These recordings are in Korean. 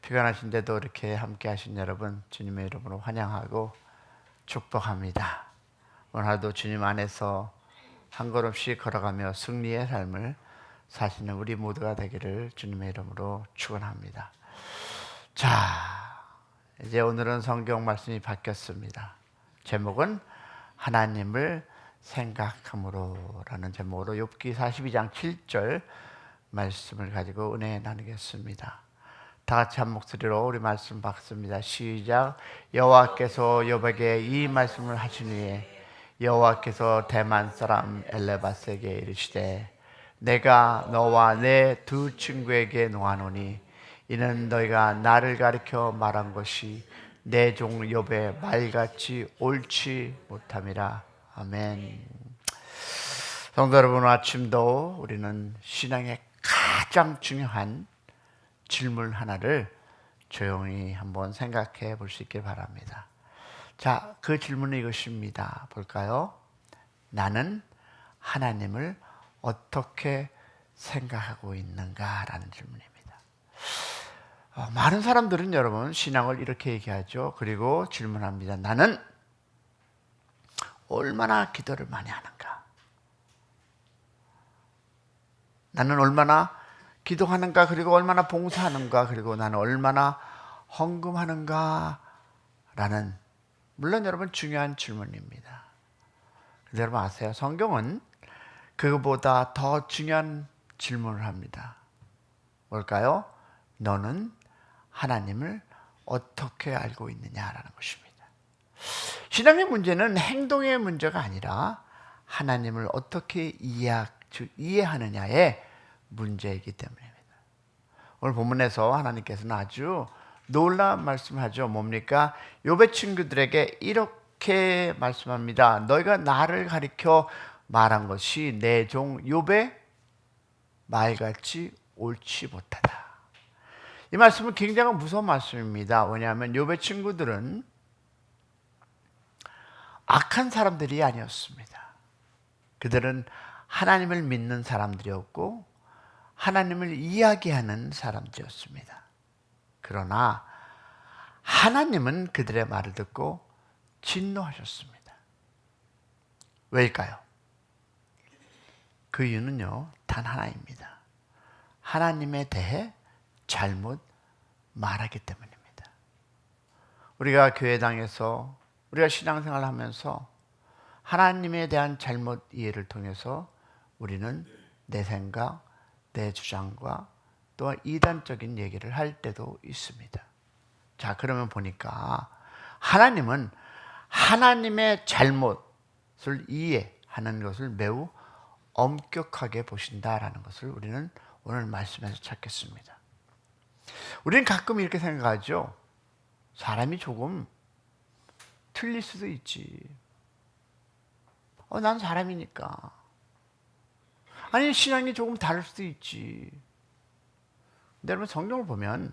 피곤하신데도 이렇게 함께 하신 여러분 주님의 이름으로 환영하고 축복합니다. 오늘 하루도 주님 안에서 한 걸음씩 걸어가며 승리의 삶을 사시는 우리 모두가 되기를 주님의 이름으로 축원합니다. 자, 이제 오늘은 성경 말씀이 바뀌었습니다. 제목은 하나님을 생각함으로라는 제목으로 욥기 42장 7절 말씀을 가지고 은혜 나누겠습니다. 다 같이 한 목소리로 우리 말씀 받습니다. 시작. 여호와께서 욥에게 이 말씀을 하신 후에 여호와께서 대만 사람 엘레바스에게 이르시되 내가 너와 내 두 친구에게 노하노니 이는 너희가 나를 가리켜 말한 것이 내 종 욥의 말같이 옳지 못함이라. 아멘. 성도 여러분, 아침도 우리는 신앙의 가장 중요한 질문 하나를 조용히 한번 생각해 볼 수 있길 바랍니다. 자, 그 질문은 이것입니다. 볼까요? 나는 하나님을 어떻게 생각하고 있는가라는 질문입니다. 많은 사람들은 여러분 신앙을 이렇게 얘기하죠. 그리고 질문합니다. 나는 얼마나 기도를 많이 하는가? 나는 얼마나 기도하는가? 그리고 얼마나 봉사하는가? 그리고 나는 얼마나 헌금하는가? 라는 물론 여러분 중요한 질문입니다. 근데 여러분 아세요? 성경은 그거보다 더 중요한 질문을 합니다. 뭘까요? 너는 하나님을 어떻게 알고 있느냐라는 것입니다. 신앙의 문제는 행동의 문제가 아니라 하나님을 어떻게 이해하느냐의 문제이기 때문입니다. 오늘 본문에서 하나님께서는 아주 놀라운 말씀을 하죠. 뭡니까? 욥의 친구들에게 이렇게 말씀합니다. 너희가 나를 가리켜 말한 것이 내 종 욥의 말같이 옳지 못하다. 이 말씀은 굉장히 무서운 말씀입니다. 왜냐하면 욥의 친구들은 악한 사람들이 아니었습니다. 그들은 하나님을 믿는 사람들이었고 하나님을 이야기하는 사람들이었습니다. 그러나 하나님은 그들의 말을 듣고 진노하셨습니다. 왜일까요? 그 이유는요, 단 하나입니다. 하나님에 대해 잘못 말하기 때문입니다. 우리가 교회당에서 우리가 신앙생활을 하면서 하나님에 대한 잘못 이해를 통해서 우리는 내 생각, 내 주장과 또 이단적인 얘기를 할 때도 있습니다. 자, 그러면 보니까 하나님은 하나님의 잘못을 이해하는 것을 매우 엄격하게 보신다라는 것을 우리는 오늘 말씀에서 찾겠습니다. 우리는 가끔 이렇게 생각하죠. 사람이 조금 틀릴 수도 있지. 난 사람이니까. 아니, 신앙이 조금 다를 수도 있지. 근데 여러분 성경을 보면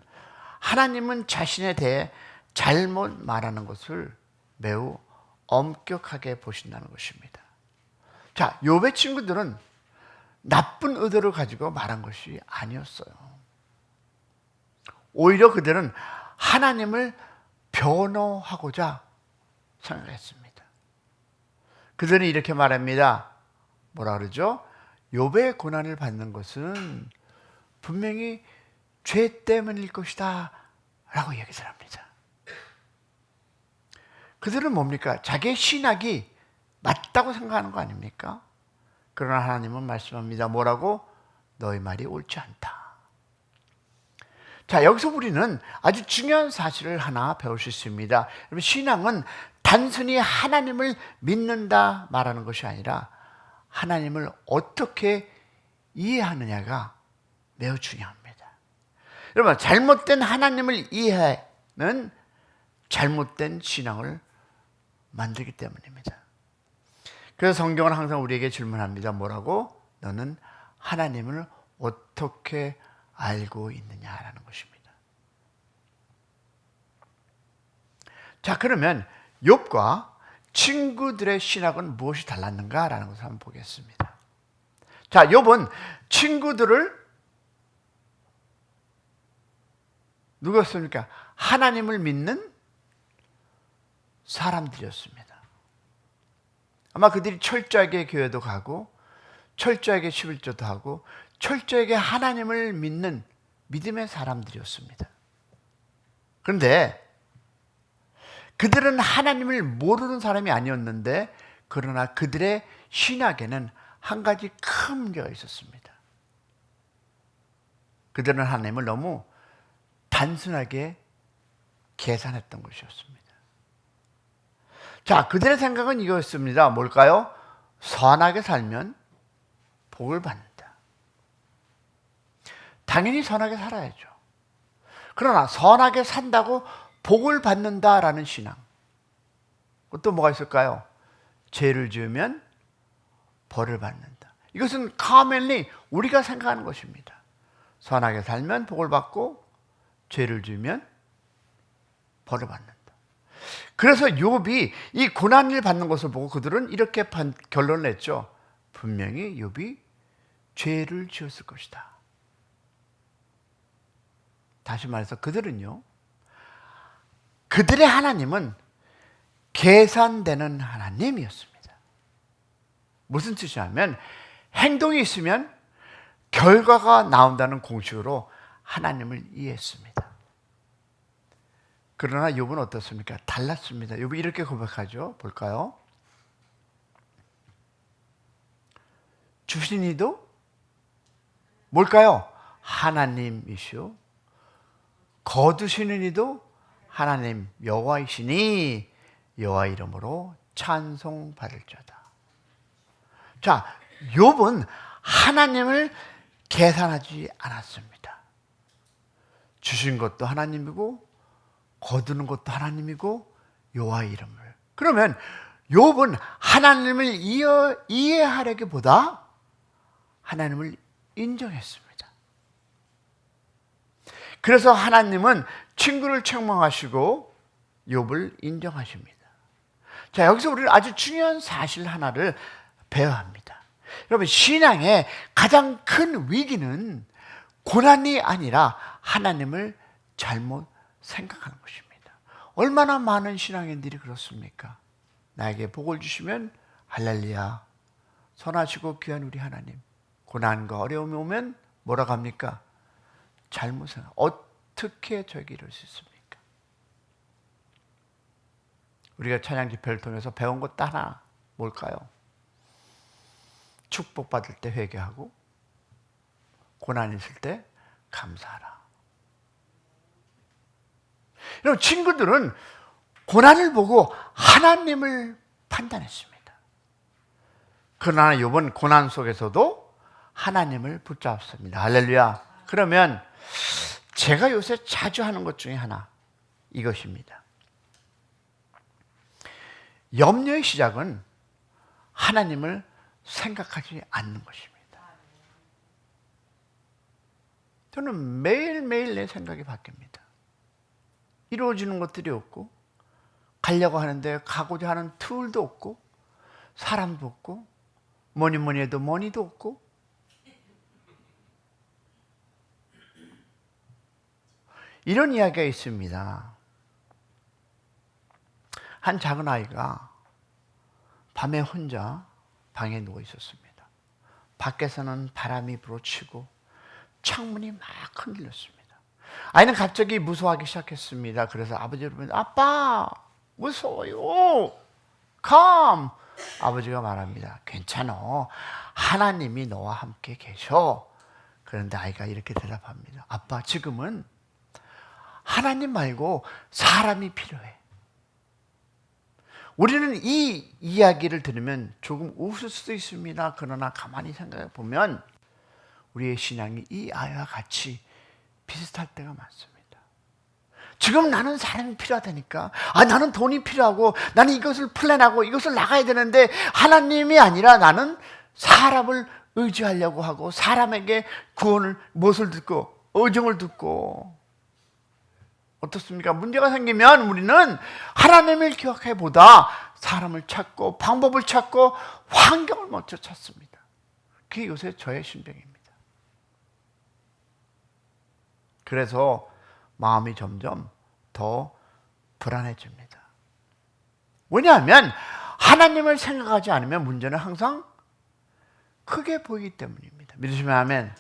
하나님은 자신에 대해 잘못 말하는 것을 매우 엄격하게 보신다는 것입니다. 자, 욥의 친구들은 나쁜 의도를 가지고 말한 것이 아니었어요. 오히려 그들은 하나님을 변호하고자 생각했습니다. 그들은 이렇게 말합니다. 뭐라 그러죠? 욥의 고난을 받는 것은 분명히 죄 때문일 것이다 라고 얘기를 합니다. 그들은 뭡니까? 자기의 신학이 맞다고 생각하는 거 아닙니까? 그러나 하나님은 말씀합니다. 뭐라고? 너희 말이 옳지 않다. 자, 여기서 우리는 아주 중요한 사실을 하나 배울 수 있습니다. 여러분, 신앙은 단순히 하나님을 믿는다 말하는 것이 아니라 하나님을 어떻게 이해하느냐가 매우 중요합니다. 여러분, 잘못된 하나님을 이해는 잘못된 신앙을 만들기 때문입니다. 그래서 성경은 항상 우리에게 질문합니다. 뭐라고? 너는 하나님을 어떻게 알고 있느냐라는 것입니다. 자, 그러면 욥과 친구들의 신학은 무엇이 달랐는가라는 것을 한번 보겠습니다. 자, 욥은 친구들을 누구였습니까? 하나님을 믿는 사람들이었습니다. 아마 그들이 철저하게 교회도 가고 철저하게 11조도 하고 철저하게 하나님을 믿는 믿음의 사람들이었습니다. 그런데 그들은 하나님을 모르는 사람이 아니었는데 그러나 그들의 신학에는 한 가지 큰 문제가 있었습니다. 그들은 하나님을 너무 단순하게 계산했던 것이었습니다. 자, 그들의 생각은 이거였습니다. 뭘까요? 선하게 살면 복을 받는다. 당연히 선하게 살아야죠. 그러나 선하게 산다고 복을 받는다라는 신앙. 또 뭐가 있을까요? 죄를 지으면 벌을 받는다. 이것은 commonly 우리가 생각하는 것입니다. 선하게 살면 복을 받고 죄를 지으면 벌을 받는다. 그래서 욥이 이 고난을 받는 것을 보고 그들은 이렇게 결론을 냈죠. 분명히 욥이 죄를 지었을 것이다. 다시 말해서 그들은요, 그들의 하나님은 계산되는 하나님이었습니다. 무슨 뜻이냐면 행동이 있으면 결과가 나온다는 공식으로 하나님을 이해했습니다. 그러나 욥은 어떻습니까? 달랐습니다. 욥이 이렇게 고백하죠. 볼까요? 주신 이도 뭘까요? 하나님이시오. 거두시는 이도 하나님 여호와이시니 여호와 이름으로 찬송받을지어다. 자, 욥은 하나님을 계산하지 않았습니다. 주신 것도 하나님이고 거두는 것도 하나님이고 여호와 이름을. 그러면 욥은 하나님을 이해하려기보다 하나님을 인정했습니다. 그래서 하나님은 친구를 책망하시고 욥을 인정하십니다. 자, 여기서 우리는 아주 중요한 사실 하나를 배워야 합니다. 여러분, 신앙의 가장 큰 위기는 고난이 아니라 하나님을 잘못 생각하는 것입니다. 얼마나 많은 신앙인들이 그렇습니까? 나에게 복을 주시면 할렐루야, 선하시고 귀한 우리 하나님. 고난과 어려움이 오면 뭐라고 합니까? 잘못 생각. 어떻게 저에게 이럴 수 있습니까? 우리가 찬양 집회를 통해서 배운 것 하나 뭘까요? 축복받을 때 회개하고 고난 있을 때 감사하라. 여러분, 친구들은 고난을 보고 하나님을 판단했습니다. 그러나 욥은 고난 속에서도 하나님을 붙잡습니다. 할렐루야. 그러면 제가 요새 자주 하는 것 중에 하나, 이것입니다. 염려의 시작은 하나님을 생각하지 않는 것입니다. 저는 매일매일 내 생각이 바뀝니다. 이루어지는 것들이 없고, 가려고 하는데 가고자 하는 툴도 없고, 사람도 없고, 뭐니 해도 머니도 없고. 이런 이야기가 있습니다. 한 작은 아이가 밤에 혼자 방에 누워 있었습니다. 밖에서는 바람이 불어치고 창문이 막 흔들렸습니다. 아이는 갑자기 무서워하기 시작했습니다. 그래서 아버지를 보면서 아빠 무서워요. Come. 아버지가 말합니다. 괜찮아. 하나님이 너와 함께 계셔. 그런데 아이가 이렇게 대답합니다. 아빠, 지금은 하나님 말고 사람이 필요해. 우리는 이 이야기를 들으면 조금 웃을 수도 있습니다. 그러나 가만히 생각해 보면 우리의 신앙이 이 아이와 같이 비슷할 때가 많습니다. 지금 나는 사람이 필요하다니까. 나는 돈이 필요하고 나는 이것을 플랜하고 이것을 나가야 되는데 하나님이 아니라 나는 사람을 의지하려고 하고 사람에게 구원을 무엇을 듣고 의정을 듣고. 어떻습니까? 문제가 생기면 우리는 하나님을 기억해보다 사람을 찾고 방법을 찾고 환경을 먼저 찾습니다. 그게 요새 저의 심정입니다. 그래서 마음이 점점 더 불안해집니다. 왜냐하면 하나님을 생각하지 않으면 문제는 항상 크게 보이기 때문입니다. 믿으시면 아멘.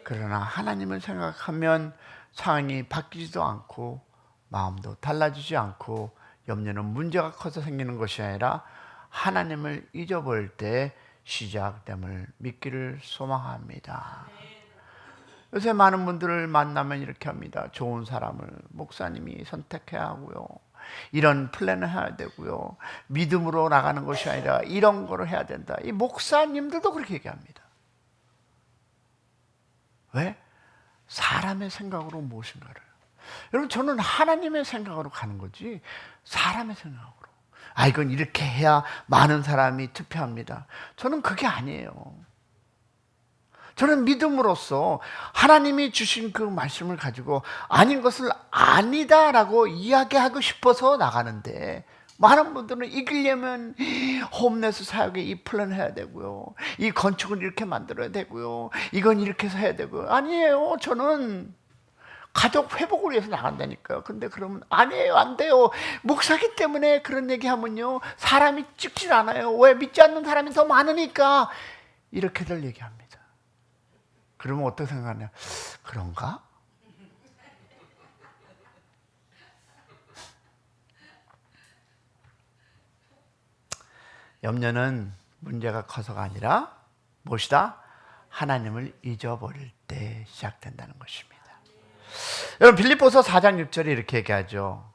그러나 하나님을 생각하면 상황이 바뀌지도 않고 마음도 달라지지 않고 염려는 문제가 커서 생기는 것이 아니라 하나님을 잊어버릴 때 시작됨을 믿기를 소망합니다. 요새 많은 분들을 만나면 이렇게 합니다. 좋은 사람을 목사님이 선택해야 하고요. 이런 플랜을 해야 되고요. 믿음으로 나가는 것이 아니라 이런 거를 해야 된다. 이 목사님들도 그렇게 얘기합니다. 왜? 사람의 생각으로 무엇인가를. 여러분, 저는 하나님의 생각으로 가는 거지 사람의 생각으로. 이건 이렇게 해야 많은 사람이 투표합니다. 저는 그게 아니에요. 저는 믿음으로써 하나님이 주신 그 말씀을 가지고 아닌 것을 아니다라고 이야기하고 싶어서 나가는데, 많은 분들은 이기려면 홈레스 사역에 이 플랜 해야 되고요, 이 건축을 이렇게 만들어야 되고요, 이건 이렇게 해서 해야 되고요. 아니에요. 저는 가족 회복을 위해서 나간다니까요. 근데 그러면 아니에요, 안 돼요. 목사기 때문에 그런 얘기하면요 사람이 찍질 않아요. 왜? 믿지 않는 사람이 더 많으니까. 이렇게들 얘기합니다. 그러면 어떻게 생각하냐? 그런가? 염려는 문제가 커서가 아니라 무엇이다? 하나님을 잊어버릴 때 시작된다는 것입니다. 여러분, 빌립보서 4장 6절에 이렇게 얘기하죠.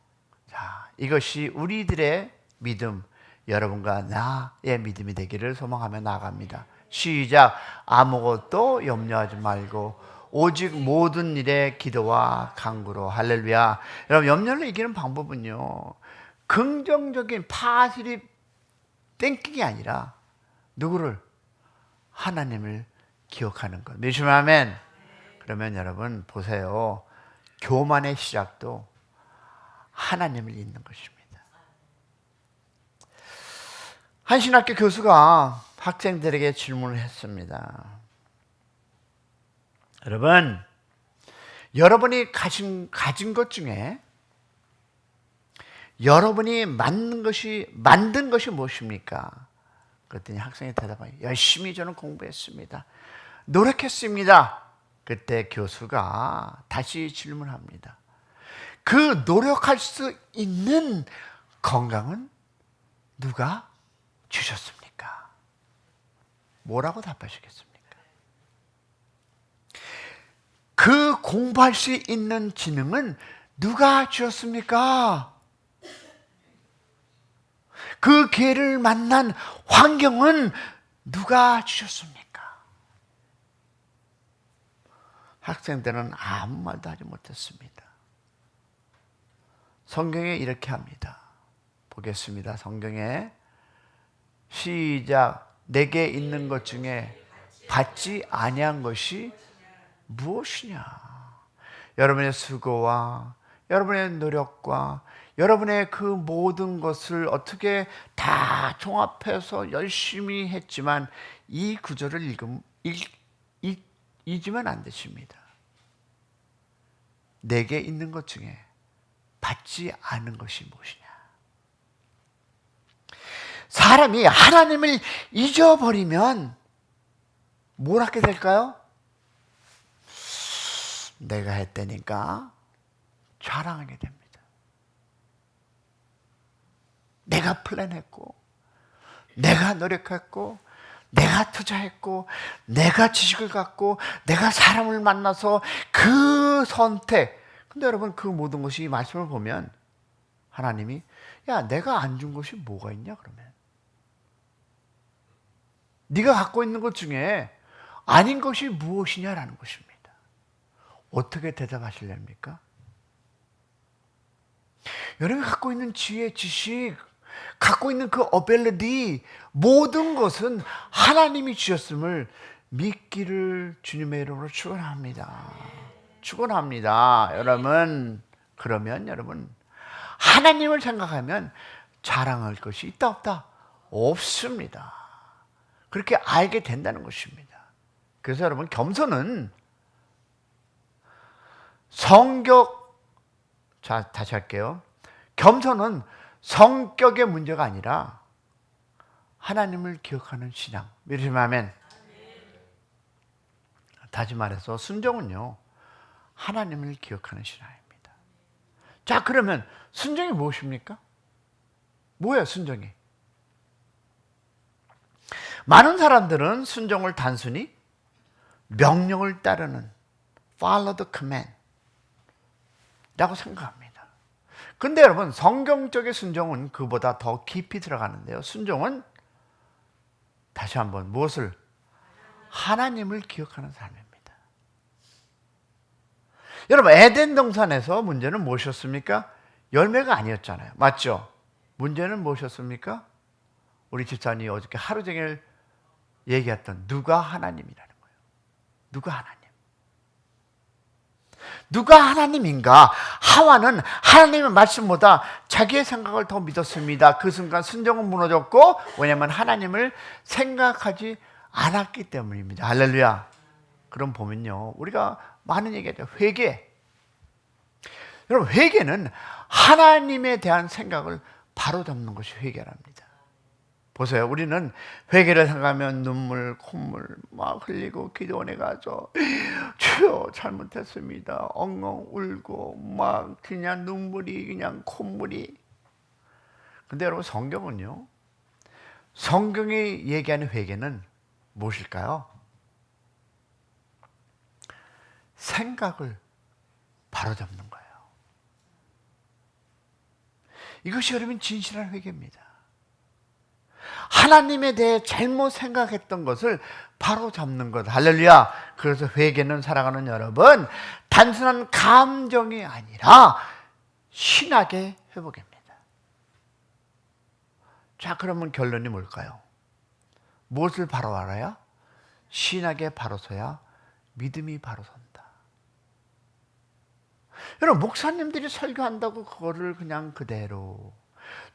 자, 이것이 우리들의 믿음, 여러분과 나의 믿음이 되기를 소망하며 나아갑니다. 시작. 아무것도 염려하지 말고 오직 모든 일에 기도와 간구로. 할렐루야. 여러분, 염려를 이기는 방법은요, 긍정적인 파지tive 땡킹이 아니라 누구를? 하나님을 기억하는 것. 믿으시면 아멘. 그러면 여러분 보세요. 교만의 시작도 하나님을 잊는 것입니다. 한 신학교 교수가 학생들에게 질문을 했습니다. 여러분, 여러분이 가진 것 중에 여러분이 만든 것이 무엇입니까? 그랬더니 학생이 대답하여, 열심히 저는 공부했습니다. 노력했습니다. 그때 교수가 다시 질문합니다. 그 노력할 수 있는 건강은 누가 주셨습니까? 뭐라고 답하시겠습니까? 그 공부할 수 있는 지능은 누가 주었습니까? 그 기회를 만난 환경은 누가 주셨습니까? 학생들은 아무 말도 하지 못했습니다. 성경에 이렇게 합니다. 보겠습니다. 성경에 시작. 내게 있는 것 중에 받지 아니한 것이 무엇이냐? 여러분의 수고와 여러분의 노력과 여러분의 그 모든 것을 어떻게 다 종합해서 열심히 했지만 이 구절을 잊으면 안 되십니다. 내게 있는 것 중에 받지 않은 것이 무엇이냐? 사람이 하나님을 잊어버리면 뭘 하게 될까요? 내가 했다니까 자랑하게 됩니다. 내가 플랜했고, 내가 노력했고, 내가 투자했고, 내가 지식을 갖고, 내가 사람을 만나서 그 선택. 근데 여러분, 그 모든 것이 이 말씀을 보면 하나님이, 야, 내가 안 준 것이 뭐가 있냐 그러면? 네가 갖고 있는 것 중에 아닌 것이 무엇이냐라는 것입니다. 어떻게 대답하실랍니까? 여러분이 갖고 있는 지혜, 지식, 갖고 있는 그 어빌리티, 모든 것은 하나님이 주셨음을 믿기를 주님의 이름으로 축원합니다. 축원합니다. 여러분, 그러면 여러분 하나님을 생각하면 자랑할 것이 있다 없다? 없습니다. 그렇게 알게 된다는 것입니다. 그래서 여러분, 겸손은 성격 자, 다시 할게요. 겸손은 성격의 문제가 아니라 하나님을 기억하는 신앙. 믿으시면 아멘. 다시 말해서 순종은요, 하나님을 기억하는 신앙입니다. 자, 그러면 순종이 무엇입니까? 뭐예요, 순종이? 많은 사람들은 순종을 단순히 명령을 따르는 follow the command 라고 생각합니다. 근데 여러분, 성경적인 순종은 그보다 더 깊이 들어가는데요. 순종은 다시 한번 무엇을? 하나님을 기억하는 삶입니다. 여러분, 에덴 동산에서 문제는 무엇이었습니까? 열매가 아니었잖아요. 맞죠? 문제는 무엇이었습니까? 우리 집사님이 어저께 하루 종일 얘기했던 누가 하나님이라는 거예요. 누가 하나님? 누가 하나님인가? 하와는 하나님의 말씀보다 자기의 생각을 더 믿었습니다. 그 순간 순종은 무너졌고, 왜냐하면 하나님을 생각하지 않았기 때문입니다. 할렐루야. 그럼 보면요, 우리가 많은 얘기하죠. 회개. 여러분, 회개는 하나님에 대한 생각을 바로잡는 것이 회개랍니다. 보세요. 우리는 회개를 생각하면 눈물, 콧물 막 흘리고 기도원에 가서 주여 잘못했습니다. 엉엉 울고 막 그냥 눈물이 그냥 콧물이. 근데 여러분, 성경은요, 성경이 얘기하는 회개는 무엇일까요? 생각을 바로잡는 거예요. 이것이 여러분 진실한 회개입니다. 하나님에 대해 잘못 생각했던 것을 바로잡는 것. 할렐루야. 그래서 회개는 살아가는 여러분, 단순한 감정이 아니라 신학의 회복입니다. 자, 그러면 결론이 뭘까요? 무엇을 바로 알아야? 신학에 바로 서야 믿음이 바로 선다. 여러분, 목사님들이 설교한다고 그거를 그냥 그대로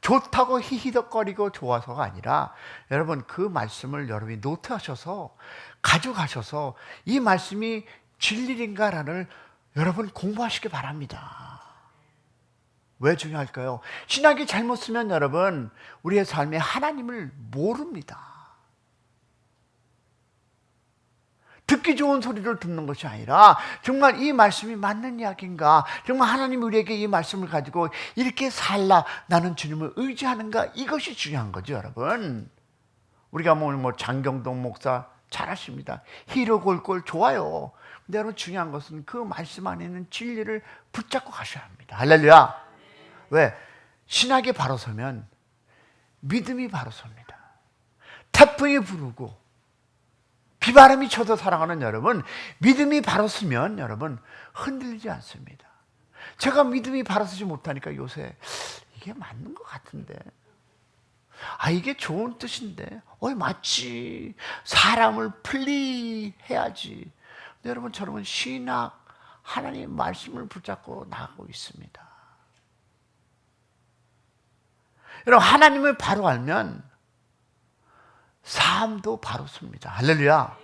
좋다고 히히덕거리고 좋아서가 아니라, 여러분, 그 말씀을 여러분이 노트하셔서 가져가셔서 이 말씀이 진리인가를 여러분 공부하시기 바랍니다. 왜 중요할까요? 신학이 잘못 쓰면 여러분, 우리의 삶에 하나님을 모릅니다. 듣기 좋은 소리를 듣는 것이 아니라 정말 이 말씀이 맞는 이야기인가, 정말 하나님이 우리에게 이 말씀을 가지고 이렇게 살라, 나는 주님을 의지하는가, 이것이 중요한 거죠. 여러분, 우리가 뭐 장경동 목사 잘하십니다. 희로골골 좋아요. 근데 여러분, 중요한 것은 그 말씀 안에 있는 진리를 붙잡고 가셔야 합니다. 할렐루야. 왜? 신학이 바로 서면 믿음이 바로 섭니다. 태풍이 부르고 비바람이 쳐도 살아가는 여러분, 믿음이 바로 서면 여러분 흔들리지 않습니다. 제가 믿음이 바로 서지 못하니까 요새 이게 맞는 것 같은데, 이게 좋은 뜻인데, 맞지, 사람을 플리해야지. 근데 여러분, 저는 신학, 하나님의 말씀을 붙잡고 나가고 있습니다. 여러분, 하나님을 바로 알면 삶도 바로 섭니다. 할렐루야.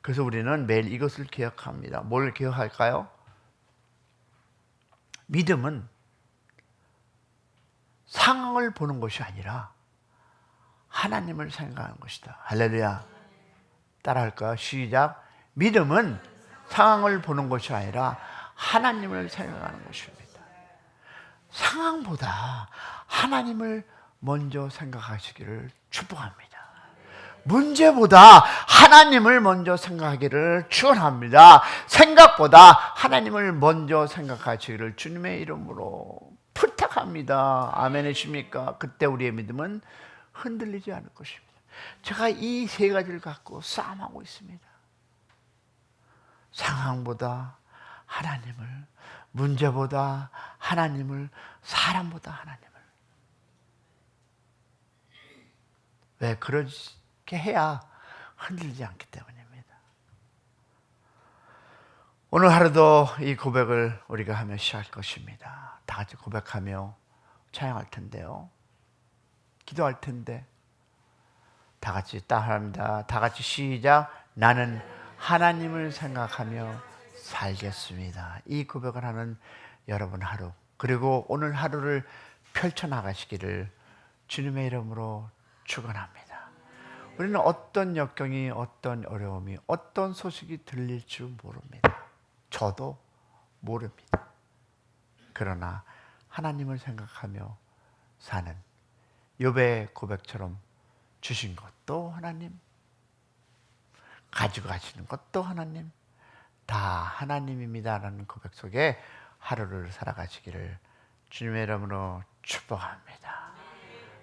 그래서 우리는 매일 이것을 기억합니다. 뭘 기억할까요? 믿음은 상황을 보는 것이 아니라 하나님을 생각하는 것이다. 할렐루야. 따라할까요? 시작. 믿음은 상황을 보는 것이 아니라 하나님을 생각하는 것입니다. 상황보다 하나님을 먼저 생각하시기를 축복합니다. 문제보다 하나님을 먼저 생각하기를 축원합니다. 생각보다 하나님을 먼저 생각하시기를 주님의 이름으로 부탁합니다. 아멘이십니까? 그때 우리의 믿음은 흔들리지 않을 것입니다. 제가 이 세 가지를 갖고 싸움하고 있습니다. 상황보다 하나님을, 문제보다 하나님을, 사람보다 하나님을. 왜 그렇게 해야 흔들리지 않기 때문입니다. 오늘 하루도 이 고백을 우리가 하며 시작할 것입니다. 다 같이 고백하며 찬양할 텐데요. 기도할 텐데 다 같이 따라합니다. 다 같이 시작. 나는 하나님을 생각하며 살겠습니다. 이 고백을 하는 여러분 하루 그리고 오늘 하루를 펼쳐나가시기를 주님의 이름으로 축원합니다. 우리는 어떤 역경이, 어떤 어려움이, 어떤 소식이 들릴 줄 모릅니다. 저도 모릅니다. 그러나 하나님을 생각하며 사는 욥의 고백처럼 주신 것도 하나님, 가지고 가시는 것도 하나님, 다 하나님입니다라는 고백 속에 하루를 살아가시기를 주님의 이름으로 축복합니다.